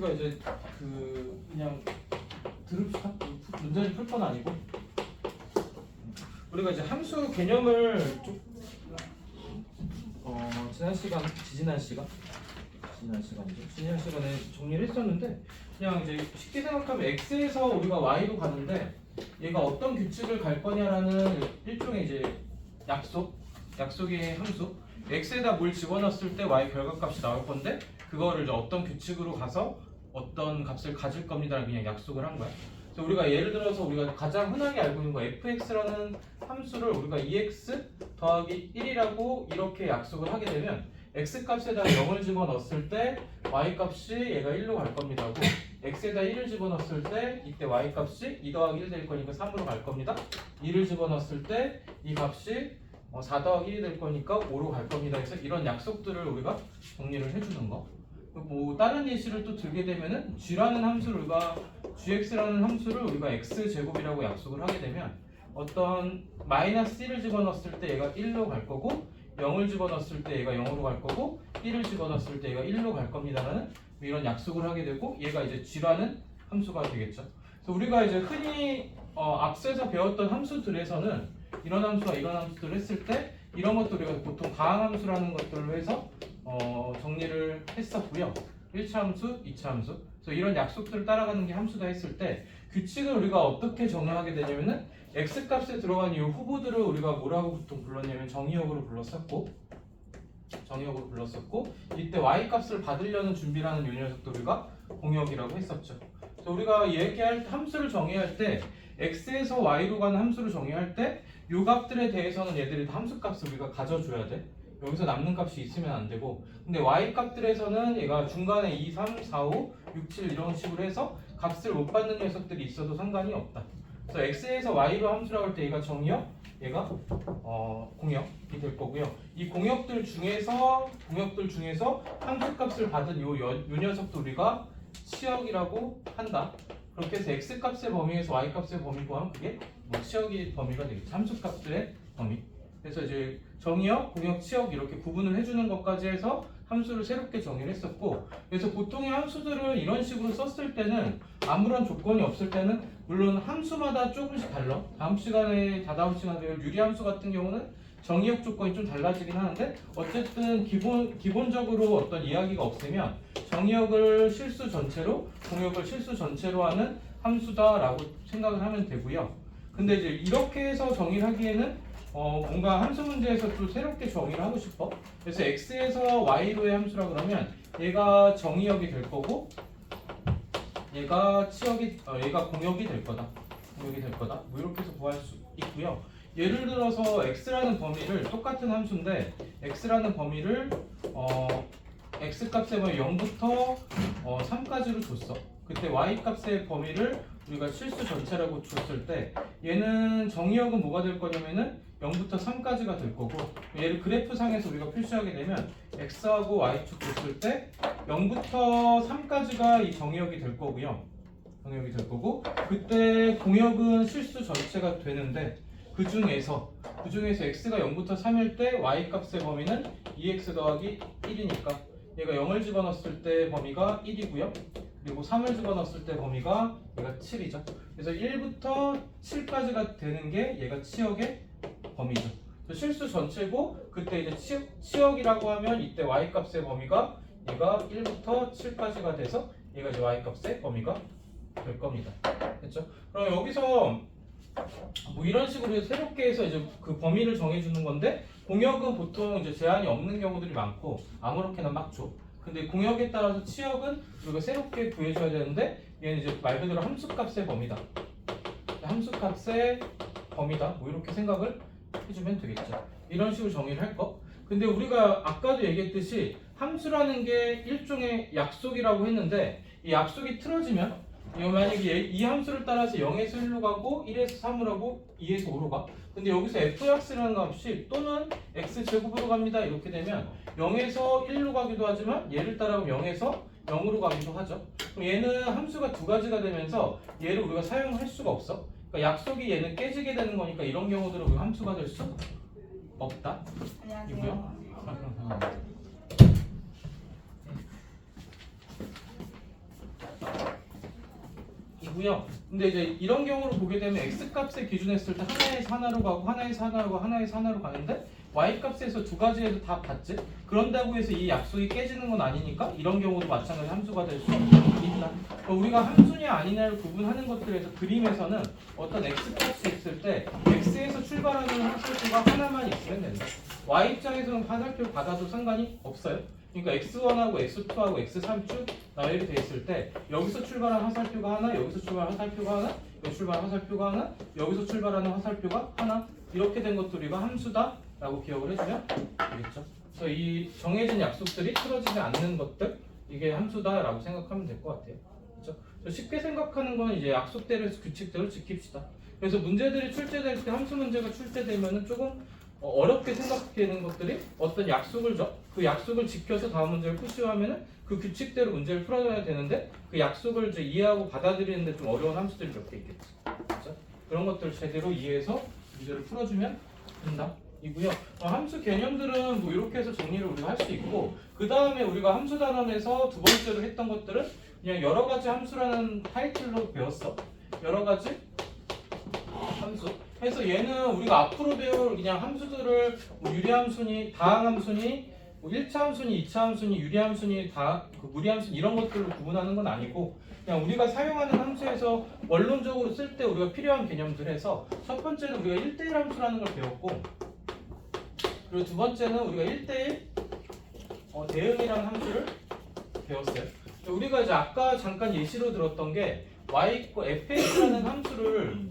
우리가 이제 그냥 들읍시다. 문제를 풀 건 아니고 우리가 이제 함수 개념을 좀 지난 시간에 정리를 했었는데 그냥 이제 쉽게 생각하면 x에서 우리가 y로 가는데 얘가 어떤 규칙을 갈 거냐라는 일종의 이제 약속의 함수. x에다 뭘 집어넣었을 때 y 결과값이 나올 건데 그거를 이제 어떤 규칙으로 가서 어떤 값을 가질 겁니다라는 그냥 약속을 한 거야. 그래서 우리가 예를 들어서 우리가 가장 흔하게 알고 있는 거 fx라는 함수를 우리가 2x 더하기 1이라고 이렇게 약속을 하게 되면 x 값에다 0을 집어넣었을 때 y 값이 얘가 1로 갈 겁니다 하고 x에다 1을 집어넣었을 때 이때 y 값이 2 더하기 1 될 거니까 3으로 갈 겁니다. 2를 집어넣었을 때 이 값이 4 더하기 1이 될 거니까 5로 갈 겁니다. 그래서 이런 약속들을 우리가 정리를 해주는 거. 뭐 다른 예시를 또 들게 되면은 g라는 함수를 우리가 gx라는 함수를 우리가 x제곱이라고 약속을 하게 되면 어떤 마이너스 1을 집어넣었을 때 얘가 1로 갈 거고 0을 집어넣었을 때 얘가 0으로 갈 거고 1을 집어넣었을 때 얘가 1로 갈 겁니다라는 이런 약속을 하게 되고 얘가 이제 g라는 함수가 되겠죠. 그래서 우리가 이제 흔히 앞서서 배웠던 함수들에서는 이런 함수와 이런 함수들을 했을 때 이런 것도 우리가 보통 가항함수라는 것들로 해서 정리를 했었고요. 1차 함수, 2차 함수. 그래서 이런 약속들을 따라가는 게 함수다 했을 때 규칙을 우리가 어떻게 정의하게 되냐면은 x값에 들어간 이 후보들을 우리가 뭐라고 보통 불렀냐면 정의역으로 불렀었고 이때 y값을 받으려는 준비라는 요 녀석도 우리가 공역이라고 했었죠. 그래서 우리가 얘기할 함수를 정의할 때 x에서 y로 가는 함수를 정의할 때 요 값들에 대해서는 얘들이 다 함수값을 우리가 가져줘야 돼. 여기서 남는 값이 있으면 안 되고 근데 y 값들에서는 얘가 중간에 2, 3, 4, 5, 6, 7 이런 식으로 해서 값을 못 받는 녀석들이 있어도 상관이 없다. 그래서 x에서 y로 함수라고 할 때 얘가 정의역, 얘가 공역이 될 거고요. 이 공역들 중에서 함수값을 받은 요 녀석도 우리가 치역이라고 한다. 그렇게 해서 x값의 범위에서 y값의 범위 구하면 그게 치역의 범위가 되겠죠. 함수값들의 범위. 그래서 이제 정의역, 공역, 치역 이렇게 구분을 해주는 것까지 해서 함수를 새롭게 정의를 했었고 그래서 보통의 함수들을 이런 식으로 썼을 때는 아무런 조건이 없을 때는 물론 함수마다 조금씩 달라. 다다음 시간에 배울 유리함수 같은 경우는 정의역 조건이 좀 달라지긴 하는데 어쨌든 기본적으로 어떤 이야기가 없으면 정의역을 실수 전체로 공역을 실수 전체로 하는 함수다라고 생각을 하면 되고요. 근데 이제 이렇게 해서 정의를 하기에는 뭔가 함수 문제에서 또 새롭게 정의를 하고 싶어. 그래서 x에서 y로의 함수라 그러면 얘가 정의역이 될 거고 얘가 얘가 공역이 될 거다. 뭐 이렇게 해서 구할 수 있고요. 예를 들어서 x라는 범위를 똑같은 함수인데 x라는 범위를 x 값의 범위 0부터 3까지로 줬어. 그때 y 값의 범위를 우리가 실수 전체라고 줬을 때 얘는 정의역은 뭐가 될 거냐면은 0부터 3까지가 될 거고 얘를 그래프상에서 우리가 표시하게 되면 x하고 y축 줬을 때 0부터 3까지가 이 정의역이 될 거고요. 그때 공역은 실수 전체가 되는데 그 중에서 x가 0부터 3일 때 y 값의 범위는 2x 더하기 1이니까 얘가 0을 집어넣었을 때 범위가 1이고요. 그리고 3을 집어넣었을 때 범위가 얘가 7이죠. 그래서 1부터 7까지가 되는 게 얘가 치역의 범위죠. 실수 전체고 그때 이제 치역이라고 하면 이때 y 값의 범위가 얘가 1부터 7까지가 돼서 얘가 이제 y 값의 범위가 될 겁니다. 됐죠? 그럼 여기서 뭐 이런 식으로 새롭게 해서 이제 그 범위를 정해주는 건데 공역은 보통 이제 제한이 없는 경우들이 많고 아무렇게나 막 줘. 근데 공역에 따라서 치역은 우리가 새롭게 구해줘야 되는데 얘는 이제 말 그대로 함수값의 범위다. 뭐 이렇게 생각을 해주면 되겠죠. 이런 식으로 정의를 할 거. 근데 우리가 아까도 얘기했듯이 함수라는 게 일종의 약속이라고 했는데 이 약속이 틀어지면 만약에 이 함수를 따라서 0에서 1로 가고 1에서 3으로 가고 2에서 5로 가. 근데 여기서 fx라는 값이 또는 x제곱으로 갑니다. 이렇게 되면 0에서 1로 가기도 하지만 얘를 따라가면 0에서 0으로 가기도 하죠. 그럼 얘는 함수가 두 가지가 되면서 얘를 우리가 사용할 수가 없어. 그러니까 약속이 얘는 깨지게 되는 거니까 이런 경우들은 우리가 함수가 될 수 없다. 안녕하세요. 있고요. 근데 이제 이런 경우를 보게 되면 x값에 기준했을 때 하나에서 하나로 가고 하나에서 하나로 가고 하나에서 하나로 가는데 y값에서 두 가지에도 다 같지? 그런다고 해서 이 약속이 깨지는 건 아니니까 이런 경우도 마찬가지 함수가 될 수 있다. 우리가 함수냐 아니냐를 구분하는 것들에서 그림에서는 어떤 x값이 있을 때 x에서 출발하는 함수가 하나만 있으면 된다. y 입장에서는 화살표를 받아도 상관이 없어요. 그러니까 x1하고 x2하고 x3 쭉 나열이 돼 있을 때 여기서 출발한 화살표가 하나, 여기서 출발한 화살표가 하나, 여기서 출발한 화살표가 하나, 여기서 출발하는 화살표가 하나, 이렇게 된 것도 우리가 함수다라고 기억을 해주면 되겠죠. 그래서 이 정해진 약속들이 틀어지지 않는 것들, 이게 함수다라고 생각하면 될 것 같아요. 그렇죠? 쉽게 생각하는 거는 이제 약속대로 해서 규칙대로 지킵시다. 그래서 문제들이 출제될 때 함수 문제가 출제되면은 조금 어렵게 생각되는 것들이 어떤 약속을 줘. 그 약속을 지켜서 다음 문제를 푸시하면은 그 규칙대로 문제를 풀어줘야 되는데 그 약속을 이제 이해하고 받아들이는데 좀 어려운 함수들이 몇 개 있겠지. 그렇죠? 그런 것들을 제대로 이해해서 문제를 풀어주면 된다. 이고요. 함수 개념들은 뭐 이렇게 해서 정리를 우리가 할 수 있고 그 다음에 우리가 함수 단원에서 두 번째로 했던 것들은 그냥 여러 가지 함수라는 타이틀로 배웠어. 여러 가지 함수. 그래서 얘는 우리가 앞으로 배울 그냥 함수들을 뭐 유리함수니 다항함수니 뭐 1차 함수니 2차 함수니 유리함수니 무리함수니 이런 것들로 구분하는 건 아니고 그냥 우리가 사용하는 함수에서 원론적으로 쓸 때 우리가 필요한 개념들에서 첫 번째는 우리가 1대1 함수라는 걸 배웠고 그리고 두 번째는 우리가 1대1 대응이라는 함수를 배웠어요. 우리가 이제 아까 잠깐 예시로 들었던 게 y fx라는 함수를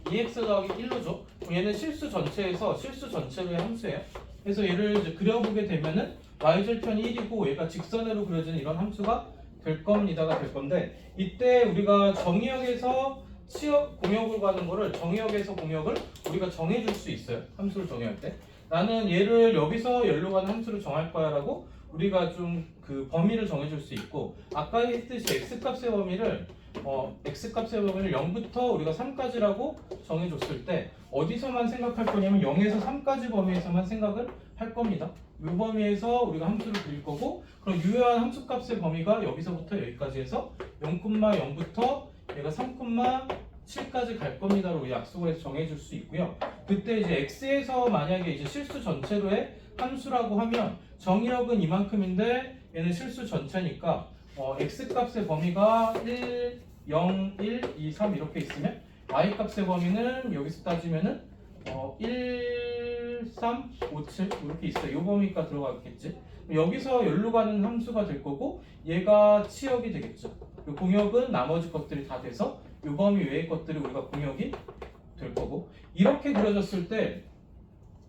2x 더하기 1로 줘. 얘는 실수 전체에서 실수 전체로의 함수예요. 그래서 얘를 이제 그려보게 되면은 y절편이 1이고 얘가 직선으로 그려지는 이런 함수가 될 겁니다가 될 건데 이때 우리가 정의역에서 치역 공역으로 가는 거를 정의역에서 공역을 우리가 정해줄 수 있어요. 함수를 정의할 때 나는 얘를 여기서 열로 가는 함수를 정할 거야 라고 우리가 좀 그 범위를 정해줄 수 있고 아까 했듯이 x값의 범위를 x값의 범위를 0부터 우리가 3까지라고 정해줬을 때 어디서만 생각할 거냐면 0에서 3까지 범위에서만 생각을 할 겁니다. 이 범위에서 우리가 함수를 그릴 거고 그럼 유효한 함수값의 범위가 여기서부터 여기까지 해서 0,0부터 얘가 3,7까지 갈 겁니다로 약속을 해서 정해줄 수 있고요. 그때 이제 x에서 만약에 이제 실수 전체로의 함수라고 하면 정의역은 이만큼인데 얘는 실수 전체니까 x값의 범위가 1, 0, 1, 2, 3 이렇게 있으면 y값의 범위는 여기서 따지면은 1, 3, 5, 7 이렇게 있어요. 이 범위가 들어가겠지. 여기서 열로 가는 함수가 될 거고 얘가 치역이 되겠죠. 공역은 나머지 것들이 다 돼서 이 범위 외의 것들이 우리가 공역이 될 거고 이렇게 그려졌을 때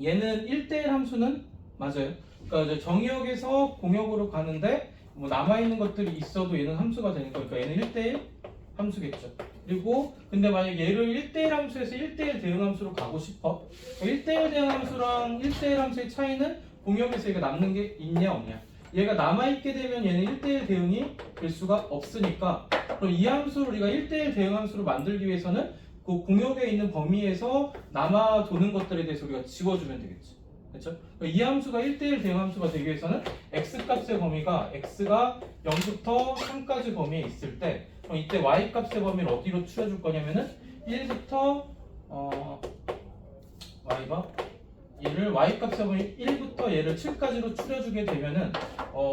얘는 1대1 함수는 맞아요. 그러니까 이제 정의역에서 공역으로 가는데 뭐 남아있는 것들이 있어도 얘는 함수가 되니까 그러니까 얘는 1대1 함수겠죠. 그리고 근데 만약 얘를 1대1 함수에서 1대1 대응 함수로 가고 싶어. 1대1 대응 함수랑 1대1 함수의 차이는 공역에서 얘가 남는 게 있냐 없냐. 얘가 남아있게 되면 얘는 1대1 대응이 될 수가 없으니까 그럼 이 함수를 우리가 1대1 대응 함수로 만들기 위해서는 그 공역에 있는 범위에서 남아 도는 것들에 대해서 우리가 지워주면 되겠지. 그렇죠? 이 함수가 1대1 대응 함수가 되기 위해서는 x값의 범위가 x가 0부터 3까지 범위에 있을 때 그럼 이때 y값의 범위를 어디로 추려줄 거냐면은 1부터 y가 얘를 y값의 범위 1부터 얘를 7까지로 추려주게 되면은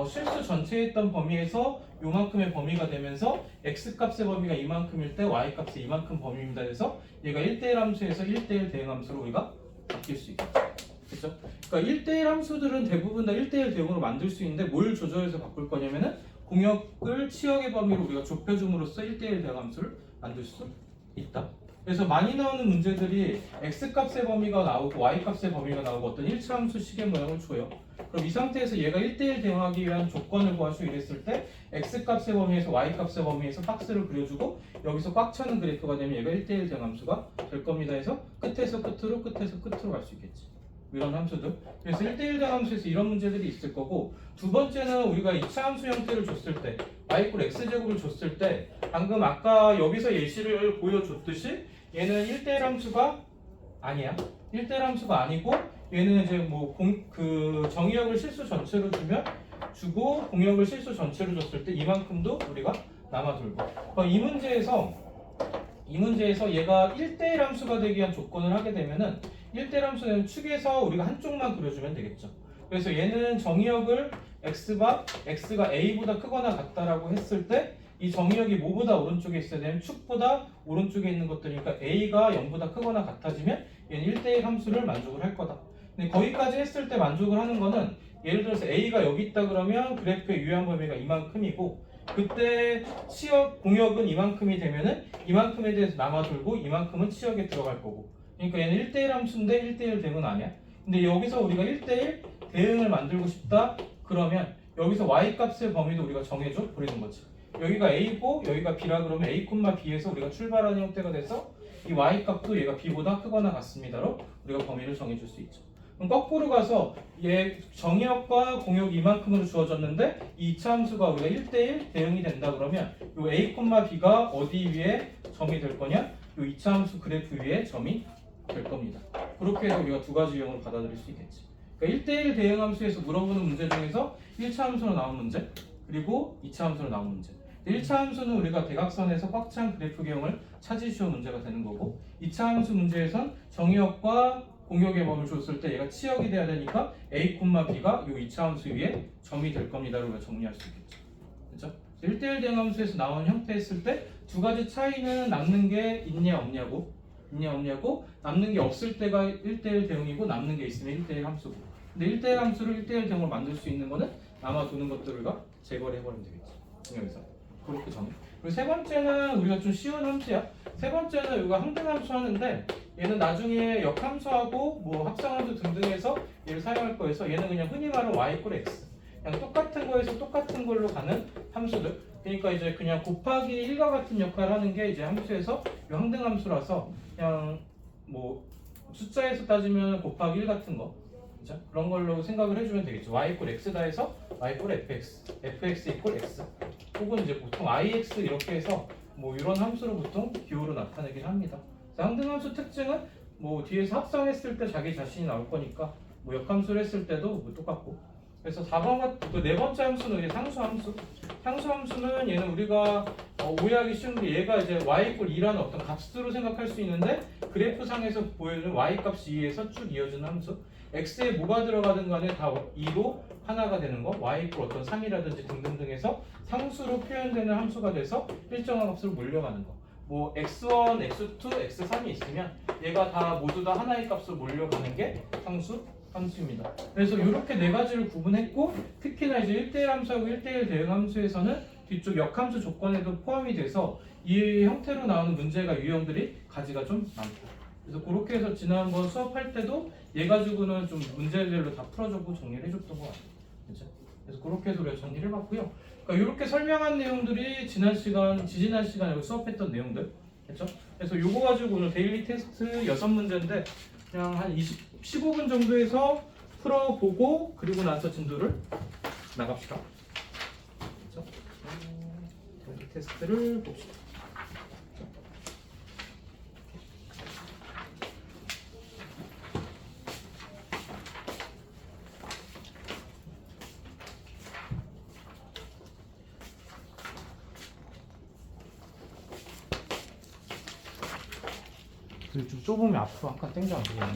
실수 전체에 있던 범위에서 요만큼의 범위가 되면서 x값의 범위가 이만큼일 때 y값이 이만큼 범위입니다. 그래서 얘가 1대1 함수에서 1대1 대응 함수로 우리가 바뀔 수 있겠죠. 그렇죠? 그러니까 1대1 함수들은 대부분 다 1대1 대응으로 만들 수 있는데 뭘 조절해서 바꿀 거냐면은 공역을 치역의 범위로 우리가 좁혀줌으로써 1대1 대응 함수를 만들 수 있다. 그래서 많이 나오는 문제들이 x값의 범위가 나오고 y값의 범위가 나오고 어떤 1차 함수식의 모양을 줘요. 그럼 이 상태에서 얘가 1대1 대응하기 위한 조건을 구하시고 이랬을 때 x값의 범위에서 y값의 범위에서 박스를 그려주고 여기서 꽉 차는 그래프가 되면 얘가 1대1 대응 함수가 될 겁니다 해서 끝에서 끝으로 끝에서 끝으로 갈 수 있겠지. 이런 함수들. 그래서 1대1 대응 함수에서 이런 문제들이 있을 거고 두 번째는 우리가 2차 함수 형태를 줬을 때 y = x제곱을 줬을 때 방금 아까 여기서 예시를 보여줬듯이 얘는 1대1 함수가 아니야. 1대1 함수가 아니고 얘는 이제 뭐 그 정의역을 실수 전체로 주고 공역을 실수 전체로 줬을 때 이만큼도 우리가 남아돌고. 이 문제에서 얘가 1대1 함수가 되기 위한 조건을 하게 되면은 1대1 함수는 축에서 우리가 한쪽만 그려주면 되겠죠. 그래서 얘는 정의역을 x가 a보다 크거나 같다라고 했을 때 이 정의역이 뭐보다 오른쪽에 있어야 되면 축보다 오른쪽에 있는 것들이니까 a가 0보다 크거나 같아지면 얘는 1대1 함수를 만족을 할 거다. 근데 거기까지 했을 때 만족을 하는 거는 예를 들어서 a가 여기 있다 그러면 그래프의 유효한 범위가 이만큼이고 그때 치역 공역은 이만큼이 되면은 이만큼에 대해서 남아돌고 이만큼은 치역에 들어갈 거고. 그러니까 얘는 1대1 함수인데 1대1 대응은 아니야. 근데 여기서 우리가 1대1 대응을 만들고 싶다 그러면 여기서 y 값의 범위도 우리가 정해줘 버리는 거지. 여기가 a고 여기가 b라 그러면 a, b에서 우리가 출발하는 형태가 돼서 이 y 값도 얘가 b보다 크거나 같습니다로 우리가 범위를 정해줄 수 있죠. 그럼 거꾸로 가서 얘 정의역과 공역이 이만큼으로 주어졌는데 이 2차 함수가 우리가 1대1 대응이 된다 그러면 요 a, b가 어디 위에 점이 될 거냐? 요 2차 함수 그래프 위에 점이 될 겁니다. 그렇게 해서 우리가 두 가지 유형으로 받아들일 수 있겠지. 그러니까 1대1 대응 함수에서 물어보는 문제 중에서 1차 함수로 나온 문제 그리고 2차 함수로 나온 문제. 1차 함수는 우리가 대각선에서 꽉 찬 그래프 개형을 찾으시오 문제가 되는 거고 2차 함수 문제에선 정의역과 공역의 범위를 줬을 때 얘가 치역이 돼야 되니까 a, b가 이 2차 함수 위에 점이 될 겁니다로 우리가 정리할 수 있겠죠. 그렇죠? 1대1 대응 함수에서 나온 형태 했을 때 두 가지 차이는 남는 게 있냐 없냐고 남는 게 없을 때가 1대1 대응이고 남는 게 있으면 1대1 함수고 근데 1대1 함수를 1대1 대응으로 만들 수 있는 거는 남아도는 것들을 우리가 제거를 해버리면 되겠지. 여기서 그렇게 정해. 그리고 세 번째는 우리가 좀 쉬운 함수야. 세 번째는 이거 항등함수 하는데 얘는 나중에 역함수하고 뭐 합성함수 등등해서 얘를 사용할 거여서 얘는 그냥 흔히 말하는 y = x 그냥 똑같은 거에서 똑같은 걸로 가는 함수들. 그러니까 이제 그냥 곱하기 1과 같은 역할을 하는 게 이제 함수에서 이 항등함수라서 그냥 뭐 숫자에서 따지면 곱하기 1 같은 거 그죠? 그런 걸로 생각을 해주면 되겠죠. y = x다 해서 y = fx, fx = x 혹은 이제 보통 ix 이렇게 해서 뭐 이런 함수로 보통 기호로 나타내긴 합니다. 항등함수 특징은 뭐 뒤에서 합성했을 때 자기 자신이 나올 거니까 뭐 역함수를 했을 때도 뭐 똑같고 그래서 4번 그 네 번째 함수는 이제 상수함수. 상수함수는 얘는 우리가 오해하기 쉬운 게 얘가 이제 y = 2라는 어떤 값으로 생각할 수 있는데 그래프상에서 보여주는 y 값이 2에서 쭉 이어지는 함수. x에 뭐가 들어가든 간에 다 2로 하나가 되는 거 y = 어떤 3이라든지 등등등 해서 상수로 표현되는 함수가 돼서 일정한 값으로 몰려가는 거. 뭐 x1, x2, x3이 있으면 얘가 다 모두 다 하나의 값으로 몰려가는 게 함수입니다. 그래서 이렇게 네 가지를 구분했고 특히나 이제 1대1 함수하고 1대1 대응 함수에서는 뒤쪽 역함수 조건에도 포함이 돼서 이 형태로 나오는 문제가 유형들이 가지가 좀 많다. 그래서 그렇게 해서 지난번 수업할 때도 얘 가지고는 좀 문제별로 다 풀어주고 정리를 해줬던 것 같아요. 그렇죠? 그래서 그렇게 해서 우리가 정리를 해봤고요. 그러니까 이렇게 설명한 내용들이 지지난 시간에 수업했던 내용들. 그렇죠? 그래서 요거 가지고 오늘 데일리 테스트 6문제인데 그냥 한 15분 정도에서 풀어보고 그리고 나서 진도를 나갑시다. 그렇죠? 데일리 테스트를 봅시다. 좀 좁으면 앞으로 한 칸 당겨 안 되겠네.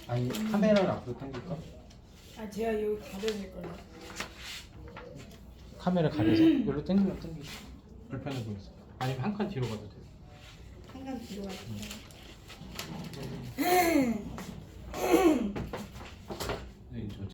아니 카메라를 앞으로 당길까? 아 제가 여기 가려질 거라. 카메라 가려서 여기로 당기면 당기지. 불편해 보여서. 아니면 한 칸 뒤로 가도 돼. 한간 뒤로 갈게요.